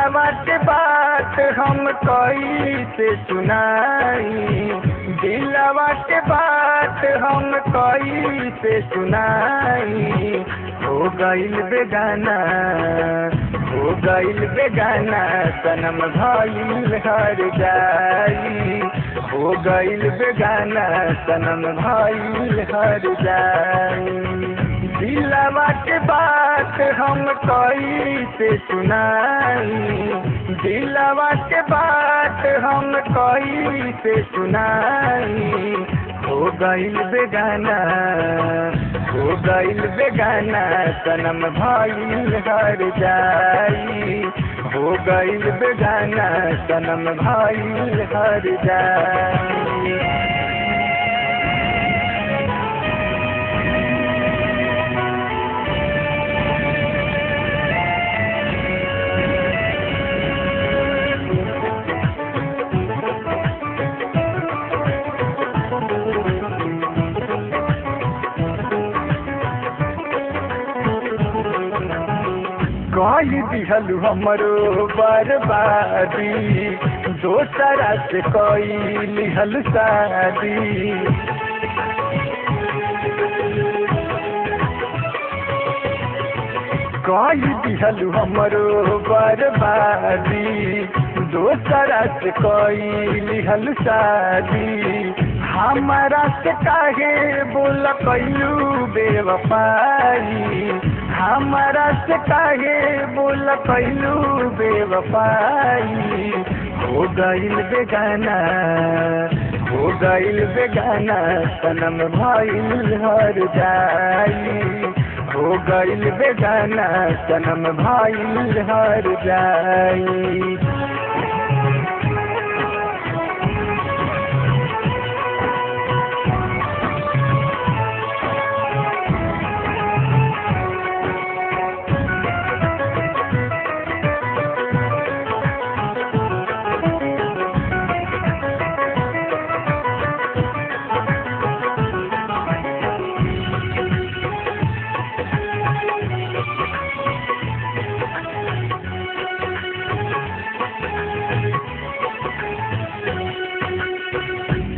दिलवा के बात हम कैसे सुनाई, दिलवा के बात हम कैसे सुनाई। हो गइल बेगाना, हो गइल बेगाना, सनम भइल हर जाई। हो गइल बेगाना, सनम भइल हर जाई। दिलवा के बात हम कैसे सुनाई, दिलवा के बात हम कैसे सुनाई। हो गइल बेगाना, हो गइल बेगाना, सनम भइल हर जाई। हो गइल बेगाना, सनम भइल हर जाई। कही दिहलु हमरो बर्बादी, दोसरा से कई लिहल शादी। कही दिहलु हमरो बर्बादी, दोसरा से कई लिहल शादी। हमारा से काहे बोल कैलू बेवफाई, हमारा से काहे बोल कैलू बेवफाई। हो गइल बेगाना, हो गइल बेगाना, सनम भइल हर जाई। हो गइल बेगाना, सनम भइल हर जाई।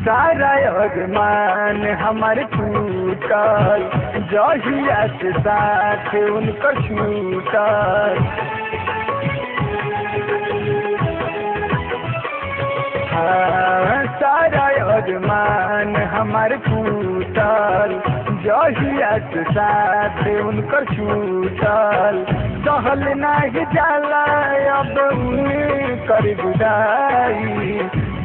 सारा अरमान हमार टूटल, जहिया से साथ उनकर छूटल। हाँ, सारा अरमान हमार टूटल, जहिया से साथ उनकर छूटल। सहल नाही जाला अब उनकर जुदाई,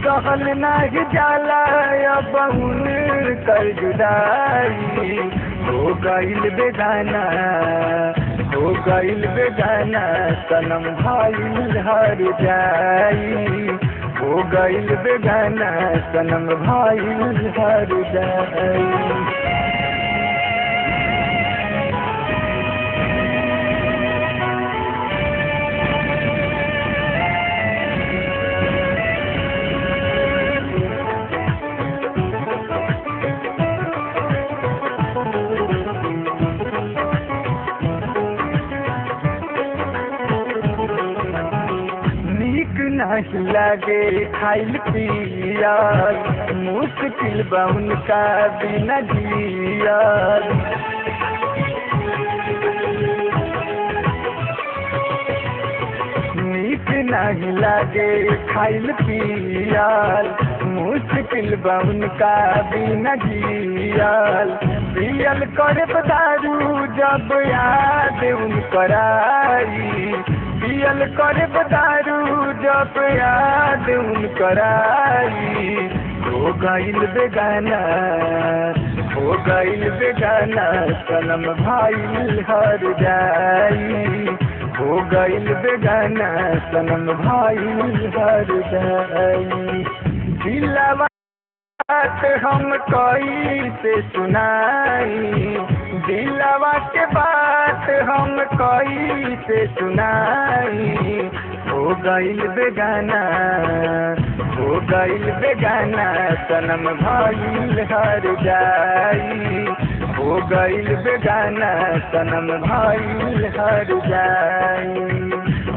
सहल नाही जाला अब उनकर जुदाई। हो गइल बेगाना, हो गइल बेगाना, सनम भइल हर जाई। हो गइल बेगाना, सनम भइल हर जाई। नहीं लागे खाइल पियल, मुश्किल बा उनका बिना जियल। नीक नहीं लागे खाइल पियल, मुश्किल बा उनका बिना जियल। पियल करे दारू जब याद उनकर आई, पियल करे दारू जब याद उनकर आई। हो गइल बेगाना, हो गइल बेगाना, सनम भइल हर जाई। हो गइल बेगाना, सनम भइल हर जाई। दिलवा बात हम कैसे सुनाई, दिलवा के बात हम कैसे सुनाई। हो गइल बेगाना, हो गइल बेगाना, सनम भइल हर जाई। हो गइल बेगाना, सनम भइल हर जाई।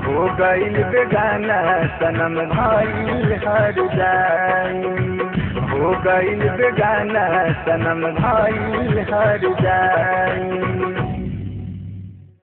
हो हो गईल बेगाना सनम भाई हर जाई, हो गईल बेगाना सनम भाई हर जाई।